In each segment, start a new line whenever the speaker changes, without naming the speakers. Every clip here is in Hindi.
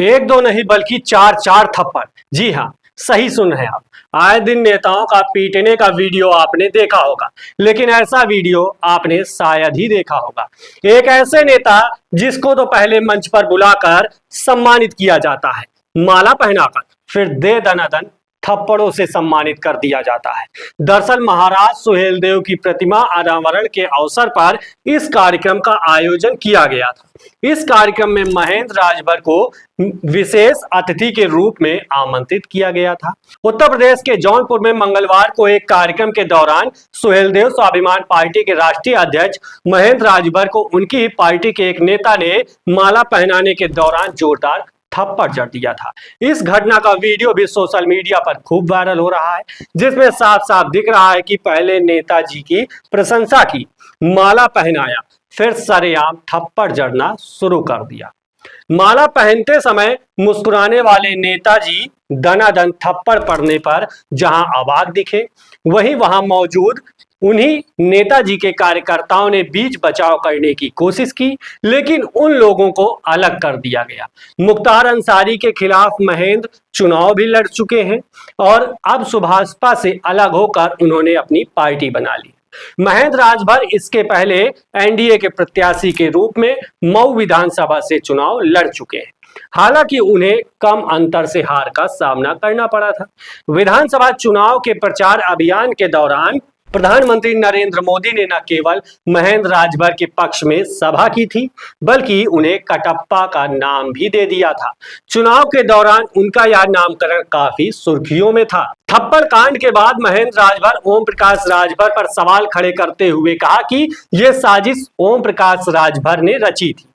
एक दो नहीं बल्कि चार चार थप्पड़। जी हाँ, सही सुन रहे हैं आप। आए दिन नेताओं का पीटने का वीडियो आपने देखा होगा, लेकिन ऐसा वीडियो आपने शायद ही देखा होगा। एक ऐसे नेता जिसको तो पहले मंच पर बुलाकर सम्मानित किया जाता है, माला पहनाकर, फिर दे दनादन थप्पड़ों से सम्मानित कर दिया जाता है। दरअसल महाराज सुहेलदेव की प्रतिमा अनावरण के अवसर पर इस कार्यक्रम का आयोजन किया गया था। इस कार्यक्रम में महेंद्र राजभर को विशेष अतिथि के रूप में आमंत्रित किया गया था। उत्तर प्रदेश के जौनपुर में मंगलवार को एक कार्यक्रम के दौरान सुहेलदेव स्वाभिमान पार्टी के राष्ट्रीय अध्यक्ष महेंद्र राजभर को उनकी पार्टी के एक नेता ने माला पहनाने के दौरान जोरदार थप्पड़ जड़ दिया था। इस घटना का वीडियो भी सोशल मीडिया पर खूब वायरल हो रहा है, जिसमें साफ साफ दिख रहा है कि पहले नेताजी की प्रशंसा की, माला पहनाया, फिर सरेआम थप्पड़ जड़ना शुरू कर दिया। माला पहनते समय मुस्कुराने वाले नेताजी दनादन थप्पड़ पड़ने पर जहां अवाक दिखे, वहीं वहां मौजूद उन्हीं नेताजी के कार्यकर्ताओं ने बीच बचाव करने की कोशिश की, लेकिन उन लोगों को अलग कर दिया गया। मुख्तार अंसारी के खिलाफ महेंद्र चुनाव भी लड़ चुके हैं और अब सुभाषपा से अलग होकर उन्होंने अपनी पार्टी बना ली। महेंद्र राजभर इसके पहले एनडीए के प्रत्याशी के रूप में मऊ विधानसभा से चुनाव लड़ चुके हैं। हालांकि उन्हें कम अंतर से हार का सामना करना पड़ा था। विधानसभा चुनाव के प्रचार अभियान के दौरान प्रधानमंत्री नरेंद्र मोदी ने न केवल महेंद्र राजभर के पक्ष में सभा की थी, बल्कि उन्हें कटप्पा का नाम भी दे दिया था। चुनाव के दौरान उनका यह नामकरण काफी सुर्खियों में था। थप्पड़ कांड के बाद महेंद्र राजभर ओम प्रकाश राजभर पर सवाल खड़े करते हुए कहा कि यह साजिश ओम प्रकाश राजभर ने रची थी।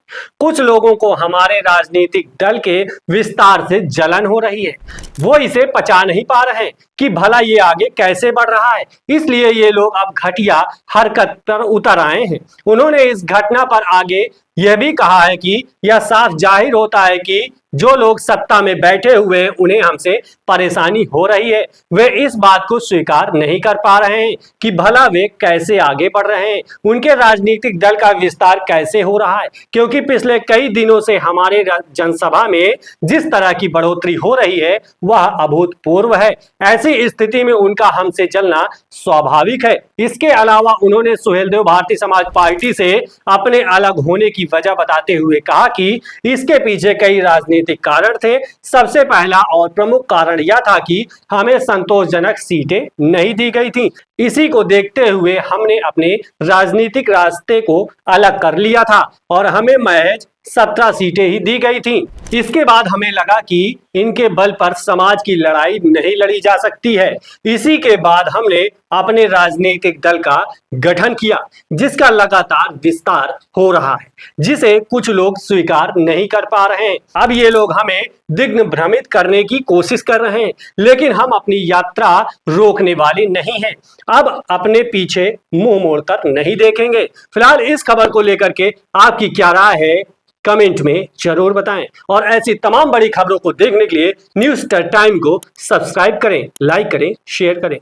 कुछ लोगों को हमारे राजनीतिक दल के विस्तार से जलन हो रही है। वो इसे पचा नहीं पा रहे हैं कि भला ये आगे कैसे बढ़ रहा है, इसलिए ये लोग अब घटिया हरकत पर उतर आए हैं। उन्होंने इस घटना पर आगे यह भी कहा है कि यह साफ जाहिर होता है कि जो लोग सत्ता में बैठे हुए हैं उन्हें हमसे परेशानी हो रही है। वे इस बात को स्वीकार नहीं कर पा रहे हैं कि भला वे कैसे आगे बढ़ रहे हैं, उनके राजनीतिक दल का विस्तार कैसे हो रहा है, क्योंकि पिछले कई दिनों से हमारे जनसभा में जिस तरह की बढ़ोतरी हो रही है वह अभूतपूर्व है। ऐसी स्थिति में उनका हमसे चलना स्वाभाविक है। इसके अलावा उन्होंने सुहेलदेव भारतीय समाज पार्टी से अपने अलग होने की वजह बताते हुए कहा कि इसके पीछे कई राजनीतिक कारण थे। सबसे पहला और प्रमुख कारण यह था कि हमें संतोषजनक सीटें नहीं दी गई थी। इसी को देखते हुए हमने अपने राजनीतिक रास्ते को अलग कर लिया था और हमें महज 17 सीटें ही दी गई थी। इसके बाद हमें लगा कि इनके बल पर समाज की लड़ाई नहीं लड़ी जा सकती है। इसी के बाद हमने अपने राजनीतिक दल का गठन किया, जिसका लगातार विस्तार हो रहा है, जिसे कुछ लोग स्वीकार नहीं कर पा रहे हैं। अब ये लोग हमें दिग्न भ्रमित करने की कोशिश कर रहे हैं, लेकिन हम अपनी यात्रा रोकने वाले नहीं हैं। अब अपने पीछे मुंह मोड़कर नहीं देखेंगे। फिलहाल इस खबर को लेकर के आपकी क्या राय है, कमेंट में जरूर बताएं और ऐसी तमाम बड़ी खबरों को देखने के लिए न्यूज़ टाइम को सब्सक्राइब करें, लाइक करें, शेयर करें।